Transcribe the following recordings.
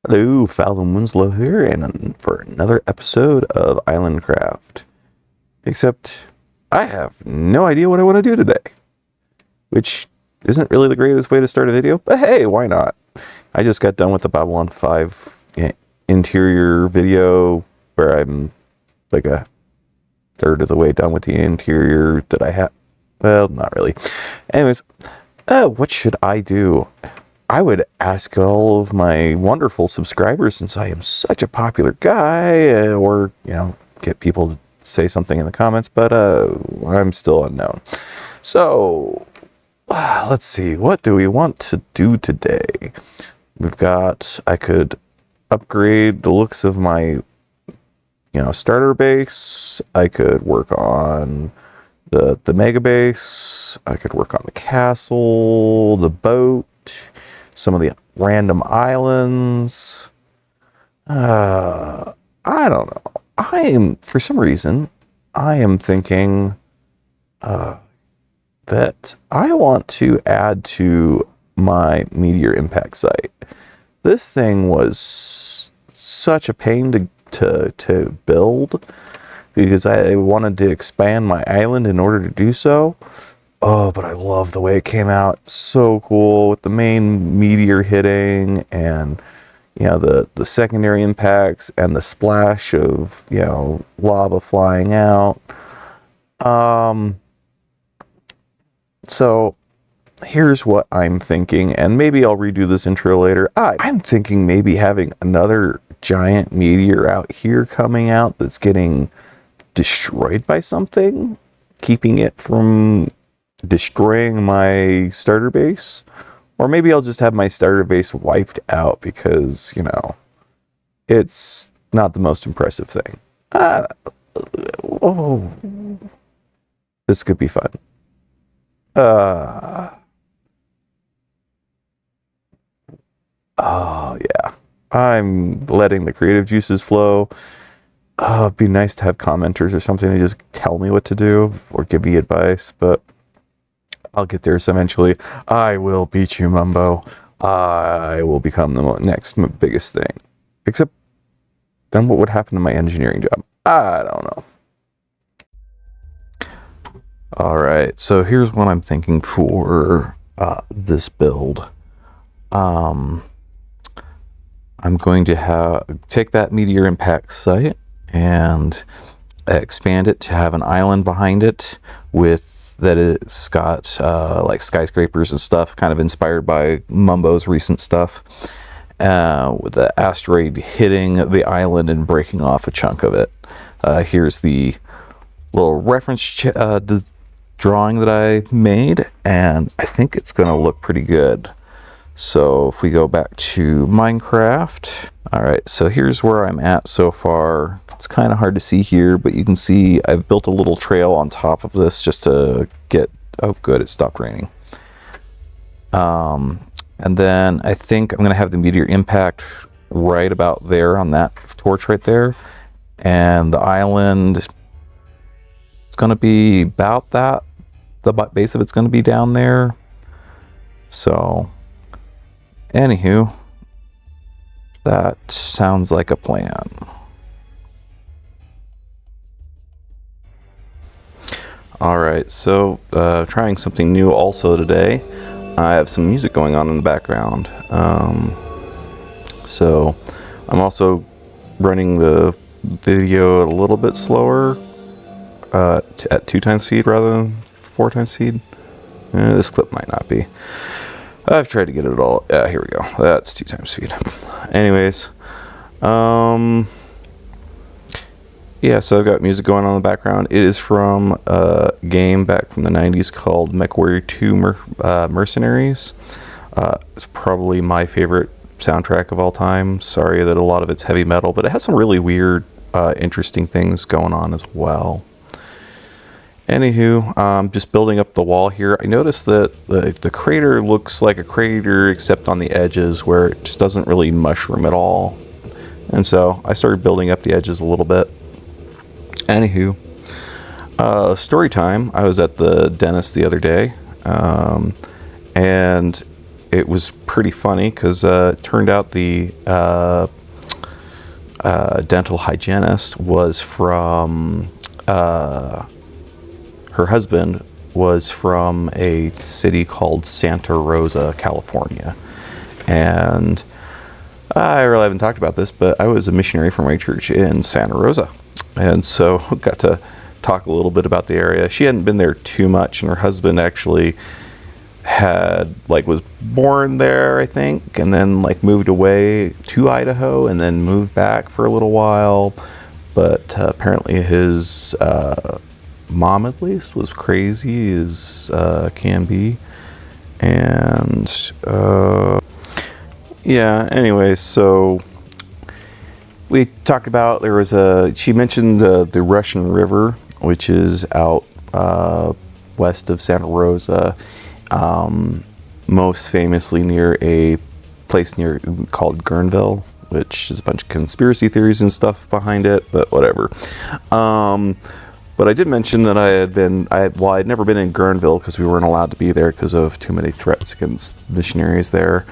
Hello, Fallon Winslow here, and for another episode of Island Craft. Except, I have no idea what I want to do today. Which isn't really the greatest way to start a video, but hey, why not? I just got done with the Babylon 5 interior video, where I'm like a third of the way done with the interior that I had. Well, not really. Anyways, what should I do? I would ask all of my wonderful subscribers, since I am such a popular guy, or, get people to say something in the comments, but I'm still unknown. So, let's see, what do we want to do today? I could upgrade the looks of my, starter base. I could work on the mega base. I could work on the castle, the boat, some of the random islands. I don't know. For some reason, I am thinking that I want to add to my Meteor impact site. This thing was such a pain to build, because I wanted to expand my island in order to do so. Oh, but I love the way it came out. So cool, with the main meteor hitting, and the secondary impacts, and the splash of lava flying out. So here's what I'm thinking, and maybe I'll redo this intro later. I'm thinking maybe having another giant meteor out here coming out that's getting destroyed by something, keeping it from destroying my starter base. Or maybe I'll just have my starter base wiped out, because it's not the most impressive thing. This could be fun. Oh yeah, I'm letting the creative juices flow. It'd be nice to have commenters or something to just tell me what to do or give me advice, but I'll get there eventually. I will beat you, Mumbo. I will become the next biggest thing. Except, then what would happen to my engineering job? I don't know. Alright, so here's what I'm thinking for this build. I'm going to take that Meteor impact site and expand it to have an island behind it that it's got like skyscrapers and stuff, kind of inspired by Mumbo's recent stuff, with the asteroid hitting the island and breaking off a chunk of it. Here's the little reference drawing that I made, and I think it's going to look pretty good. So if we go back to Minecraft, alright, so here's where I'm at so far. It's kind of hard to see here, but you can see I've built a little trail on top of this just to get... Oh good, it stopped raining. And then I think I'm going to have the Meteor impact right about there on that torch right there. And the island, it's going to be about that. The base of it's going to be down there. So, anywho, that sounds like a plan. Alright, so trying something new also today. I have some music going on in the background. So I'm also running the video a little bit slower, at 2 times speed rather than 4 times speed. This clip might not be. I've tried to get it all. Here we go. That's 2 times speed. Anyways, yeah, so I've got music going on in the background. It is from a game back from the 90s called MechWarrior 2 Mercenaries. It's probably my favorite soundtrack of all time. Sorry that a lot of it's heavy metal, but it has some really weird, interesting things going on as well. Anywho, just building up the wall here. I noticed that the crater looks like a crater except on the edges, where it just doesn't really mushroom at all. And so I started building up the edges a little bit. Anywho, story time. I was at the dentist the other day, and it was pretty funny because it turned out the dental hygienist was from, her husband was from a city called Santa Rosa, California. And I really haven't talked about this, but I was a missionary for my church in Santa Rosa. And so got to talk a little bit about the area. She hadn't been there too much, and her husband actually was born there, I think, and then moved away to Idaho and then moved back for a little while. But apparently his mom, at least, was crazy as can be. And yeah, anyway, so we talked about, she mentioned the Russian River, which is out west of Santa Rosa, most famously near a place called Guerneville, which is a bunch of conspiracy theories and stuff behind it, but whatever. But I did mention that I'd never been in Guerneville because we weren't allowed to be there because of too many threats against missionaries there.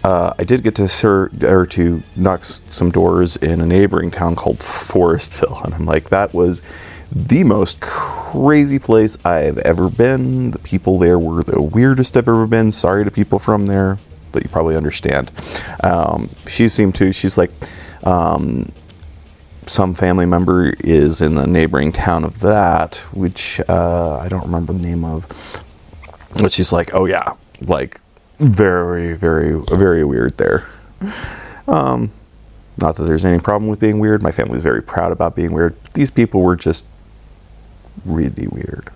I did get to knock some doors in a neighboring town called Forestville, and I'm like, that was the most crazy place I've ever been. The people there were the weirdest I've ever been. Sorry to people from there, but you probably understand. She seemed to. She's like, some family member is in the neighboring town of that, which I don't remember the name of. But she's like, oh yeah, very, very, very weird there. Not that there's any problem with being weird. My family was very proud about being weird. These people were just really weird.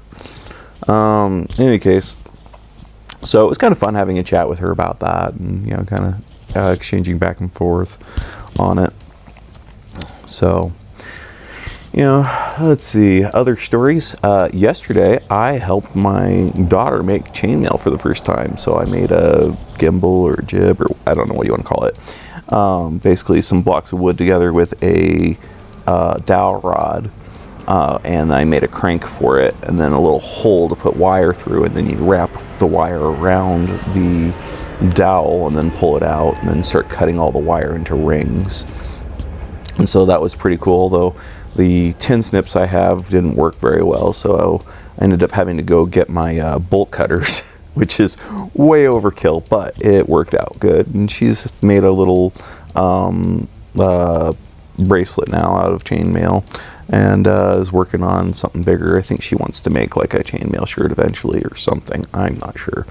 In any case, so it was kind of fun having a chat with her about that, and kind of exchanging back and forth on it. So, let's see, other stories. Yesterday, I helped my daughter make chainmail for the first time. So I made a gimbal or jib, or I don't know what you want to call it. Basically some blocks of wood together with a dowel rod. And I made a crank for it, and then a little hole to put wire through, and then you wrap the wire around the dowel and then pull it out and then start cutting all the wire into rings. And so that was pretty cool, though the tin snips I have didn't work very well, so I ended up having to go get my bolt cutters, which is way overkill, but it worked out good. And she's made a little bracelet now out of chainmail, and is working on something bigger. I think she wants to make a chainmail shirt eventually or something. I'm not sure.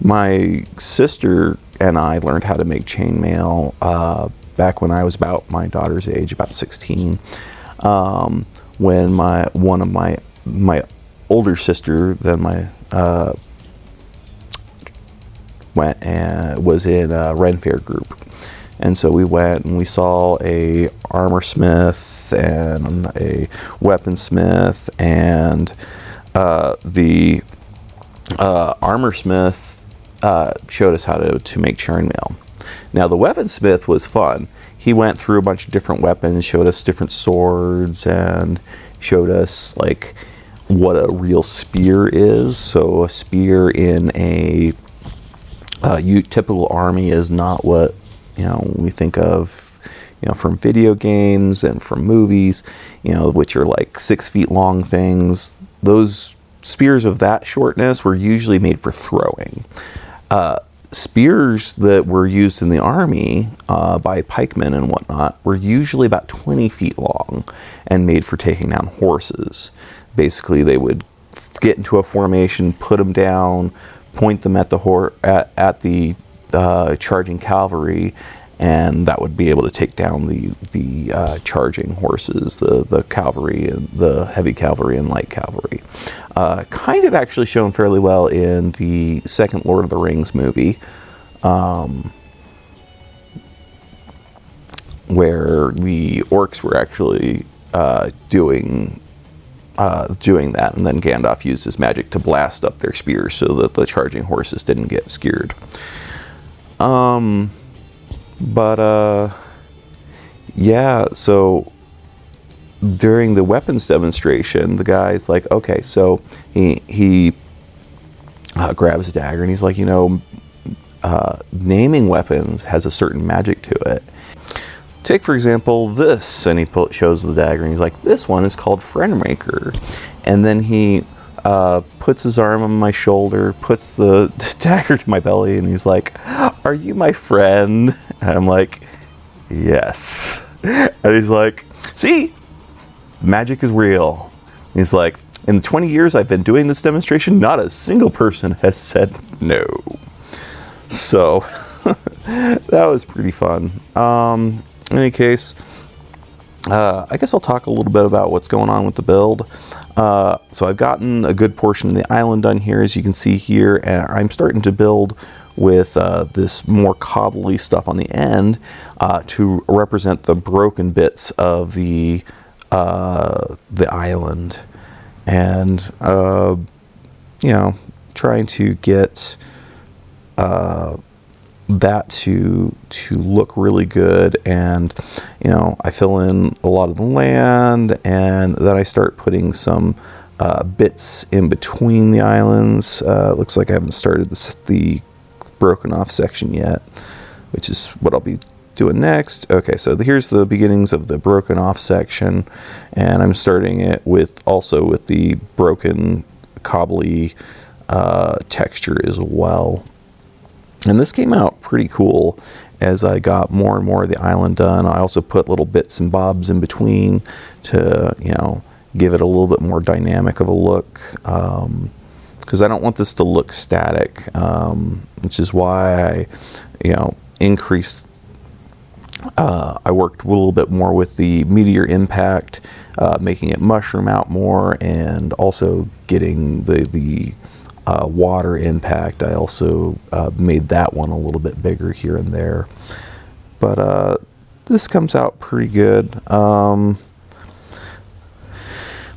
My sister and I learned how to make chainmail back when I was about my daughter's age, about 16. When my older sister than my went and was in a Ren Fair group. And so we went and we saw a armor smith and a weaponsmith, and the armor smith showed us how to make chainmail. Now the weaponsmith was fun. He went through a bunch of different weapons, showed us different swords, and showed us what a real spear is. So a spear in a typical army is not what we think of, from video games and from movies, which are 6 feet long things. Those spears of that shortness were usually made for throwing. Spears that were used in the army by pikemen and whatnot were usually about 20 feet long and made for taking down horses. Basically, they would get into a formation, put them down, point them at the charging cavalry, and that would be able to take down the charging horses, the cavalry, and the heavy cavalry and light cavalry. Kind of actually shown fairly well in the second Lord of the Rings movie, where the orcs were actually doing that, and then Gandalf used his magic to blast up their spears so that the charging horses didn't get skewered. Yeah, so during the weapons demonstration, the guy's like, okay, so he grabs a dagger and he's like, naming weapons has a certain magic to it. Take, for example, this, and he shows the dagger, and he's like, this one is called Friendmaker. And then he puts his arm on my shoulder, puts the dagger to my belly, and he's like, are you my friend? And I'm like, yes. And he's like, see, magic is real. And he's like, in the 20 years I've been doing this demonstration, not a single person has said no. So, that was pretty fun. In any case, I guess I'll talk a little bit about what's going on with the build. So I've gotten a good portion of the island done here, as you can see here, and I'm starting to build with this more cobbly stuff on the end to represent the broken bits of the island, and you know, trying to get that to look really good. And you know, I fill in a lot of the land, and then I start putting some bits in between the islands. Looks like I haven't started the broken off section yet, which is what I'll be doing next. Okay, so here's the beginnings of the broken off section, and I'm starting it also with the broken cobbly texture as well. And this came out pretty cool as I got more and more of the island done. I also put little bits and bobs in between to, you know, give it a little bit more dynamic of a look, because I don't want this to look static, which is why I, you know, increased. I worked a little bit more with the Meteor impact, making it mushroom out more, and also getting the water impact. I also made that one a little bit bigger here and there, but this comes out pretty good.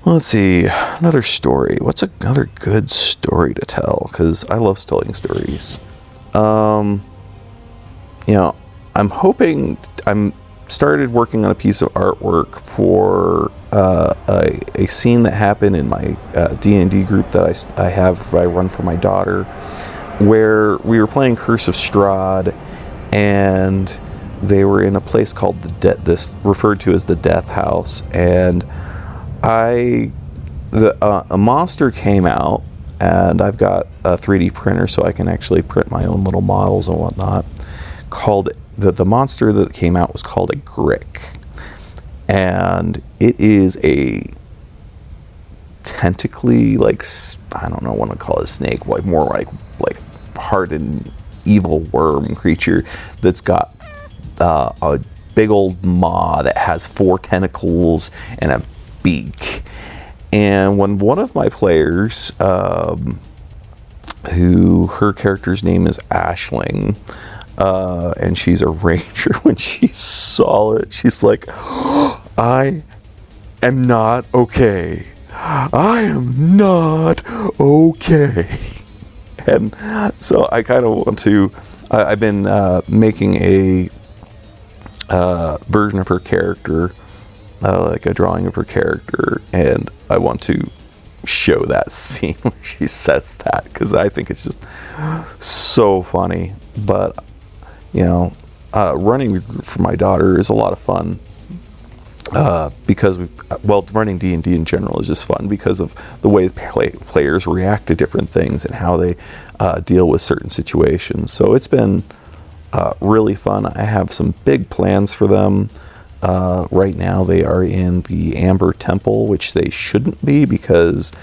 Let's see, another story. What's another good story to tell? Because I love telling stories. You know, I'm started working on a piece of artwork for a scene that happened in my D&D group that I run for my daughter, where we were playing Curse of Strahd, and they were in a place called this referred to as the Death House, and a monster came out, and I've got a 3D printer so I can actually print my own little models and whatnot. The monster that came out was called a Grick, and it is a tentacly, like, I don't know what to call it, a snake, like more like hardened evil worm creature that's got a big old maw that has 4 tentacles and a beak. And when one of my players, who her character's name is Ashling, and she's a ranger, when she saw it, she's like, I am not okay. I am not okay. And so I kind of want to, I've been making a version of her character, like a drawing of her character, and I want to show that scene where she says that, because I think it's just so funny. But you know, running for my daughter is a lot of fun, because running D&D in general is just fun because of the way players react to different things and how they deal with certain situations. So it's been really fun. I have some big plans for them. Right now they are in the Amber Temple, which they shouldn't be, because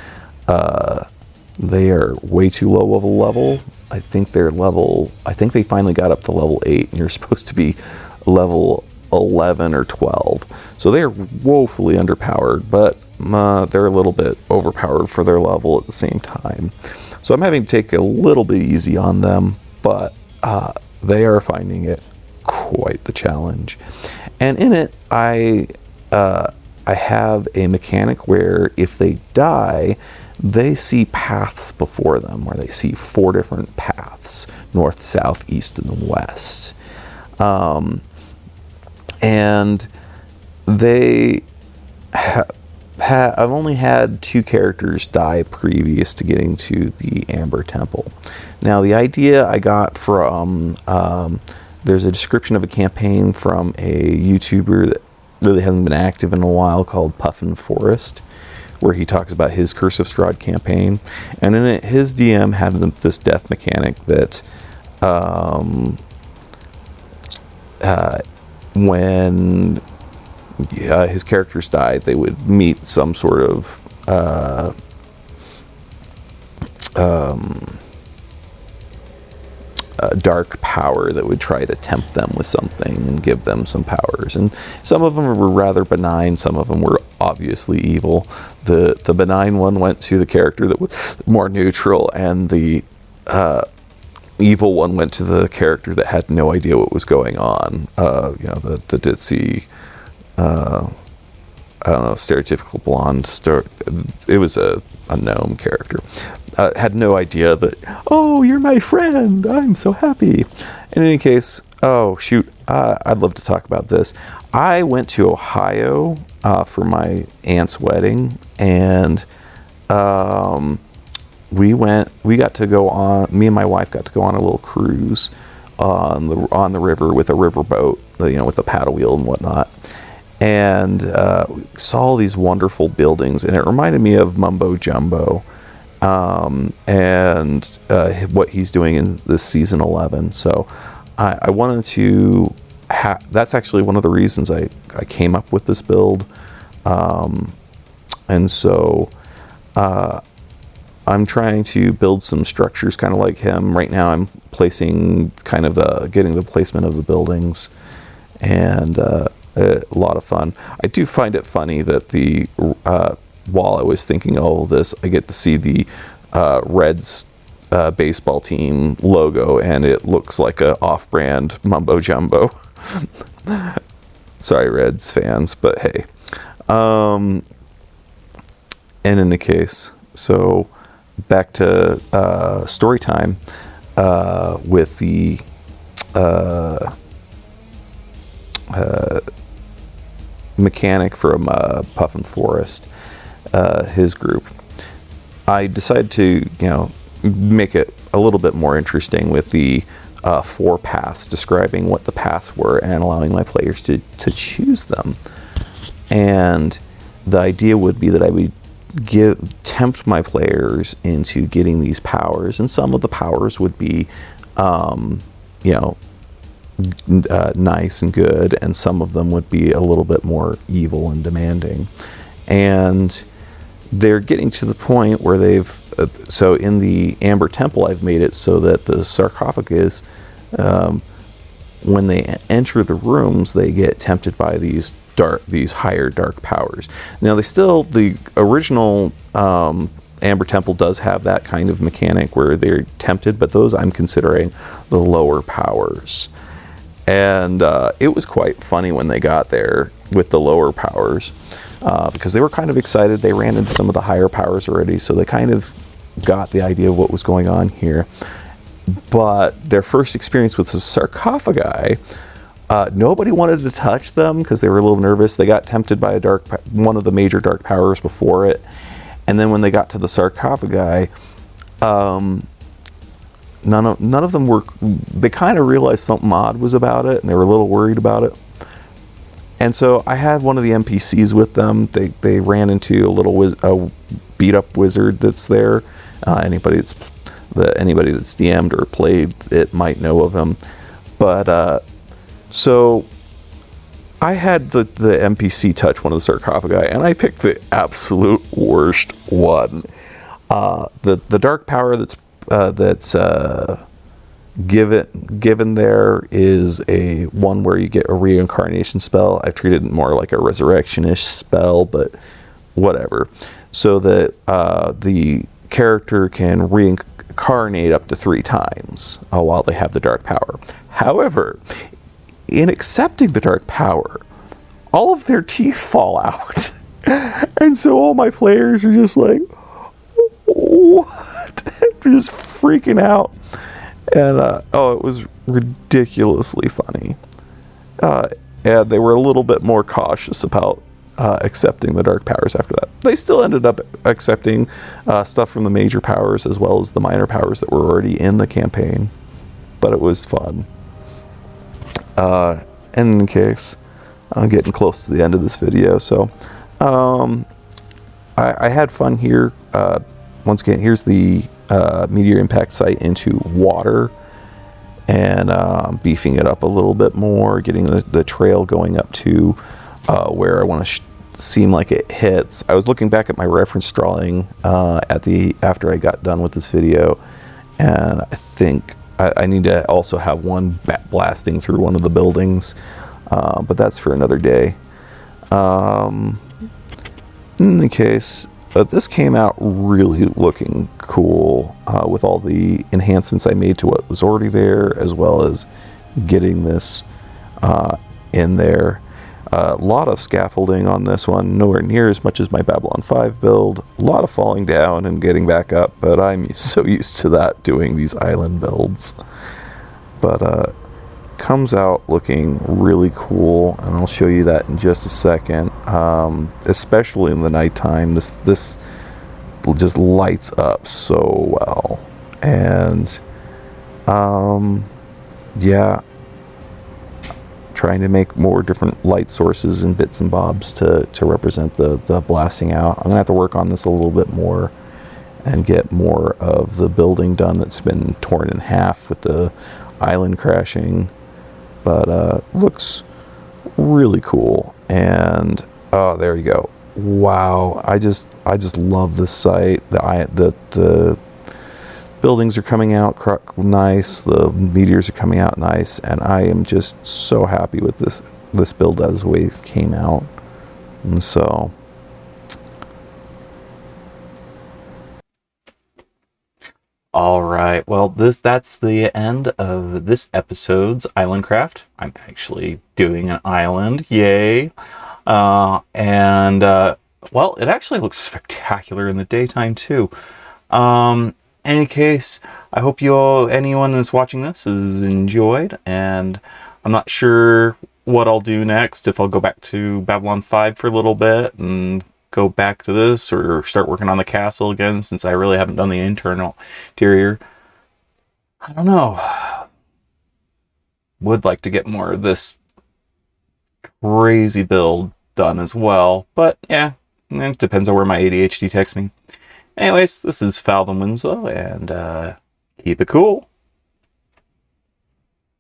they are way too low of a level. I think they finally got up to level 8, and you're supposed to be level 11 or 12. So they are woefully underpowered, but they're a little bit overpowered for their level at the same time. So I'm having to take a little bit easy on them, but they are finding it quite the challenge. And in it, I have a mechanic where if they die, they see paths before them, where they see 4 different paths: north, south, east, and west. And they I've only had 2 characters die previous to getting to the Amber Temple. Now, the idea I got from there's a description of a campaign from a YouTuber that really hasn't been active in a while called Puffin Forest, where he talks about his Curse of Strahd campaign, and in it, his DM had this death mechanic that when his characters died, they would meet some sort of dark power that would try to tempt them with something and give them some powers. And some of them were rather benign, some of them were obviously evil. The benign one went to the character that was more neutral, and the evil one went to the character that had no idea what was going on. The ditzy, I don't know, stereotypical blonde. It was a gnome character. Had no idea that, oh, you're my friend, I'm so happy. In any case, oh, shoot, I'd love to talk about this. I went to Ohio for my aunt's wedding, and me and my wife got to go on a little cruise on the river with a riverboat, with a paddle wheel and whatnot. And saw these wonderful buildings, and it reminded me of Mumbo Jumbo, and what he's doing in this season 11. So I wanted to that's actually one of the reasons I came up with this build, and so I'm trying to build some structures kind of like him. Right now I'm placing kind of getting the placement of the buildings, and a lot of fun. I do find it funny that while I was thinking all of this, I get to see the Reds baseball team logo, and it looks like a off-brand Mumbo Jumbo. Sorry, Reds fans, but hey. And in any case, so back to story time with the mechanic from Puffin Forest, his group. I decided to, make it a little bit more interesting with the 4 paths, describing what the paths were and allowing my players to choose them. And the idea would be that I would tempt my players into getting these powers, and some of the powers would be, nice and good, and some of them would be a little bit more evil and demanding. And they're getting to the point where so in the Amber Temple, I've made it so that the sarcophagus, when they enter the rooms, they get tempted by these higher dark powers. Now, the original Amber Temple does have that kind of mechanic where they're tempted, but those I'm considering the lower powers. And it was quite funny when they got there with the lower powers, because they were kind of excited. They ran into some of the higher powers already, so they kind of got the idea of what was going on here. But their first experience with the sarcophagi, nobody wanted to touch them because they were a little nervous. They got tempted by one of the major dark powers before it. And then when they got to the sarcophagi, none of them were, they kind of realized something odd was about it, and they were a little worried about it. And so I had one of the NPCs with them. They ran into a beat up wizard that's there. Anybody that's DM'd or played it might know of him. But so I had the NPC touch one of the sarcophagi, and I picked the absolute worst one. The dark power that's given there is a one where you get a reincarnation spell. I've treated it more like a resurrection-ish spell, but whatever. So that the character can reincarnate up to 3 times while they have the dark power. However, in accepting the dark power, all of their teeth fall out. And so all my players are just like, what? Just freaking out. And it was ridiculously funny. And they were a little bit more cautious about accepting the dark powers after that. They still ended up accepting stuff from the major powers as well as the minor powers that were already in the campaign, but it was fun. In any case, I'm getting close to the end of this video, so I had fun here. Once again, here's the meteor impact site into water, and beefing it up a little bit more, getting the trail going up to where I want to seem like it hits. I was looking back at my reference drawing after I got done with this video, and I think I need to also have one blasting through one of the buildings, but that's for another day. In any case, this came out really looking cool with all the enhancements I made to what was already there, as well as getting this in there. A lot of scaffolding on this one, nowhere near as much as my Babylon 5 build. A lot of falling down and getting back up, but I'm so used to that doing these island builds. But comes out looking really cool, and I'll show you that in just a second. Especially in the nighttime, this just lights up so well. And yeah, trying to make more different light sources and bits and bobs to represent the blasting out. I'm gonna have to work on this a little bit more and get more of the building done that's been torn in half with the island crashing. But looks really cool. And oh, there you go. Wow, I just love this site. The buildings are coming out nice, the meteors are coming out nice, and I am just so happy with this build as the way it came out. And so all right, well, that's the end of this episode's Island Craft. I'm actually doing an island, yay. Well, it actually looks spectacular in the daytime too. Any case, I hope anyone that's watching this has enjoyed, and I'm not sure what I'll do next, if I'll go back to Babylon 5 for a little bit and go back to this, or start working on the castle again, since I really haven't done the interior. I don't know. Would like to get more of this crazy build done as well, but yeah, it depends on where my ADHD takes me. Anyways, this is Falden Winslow, and keep it cool.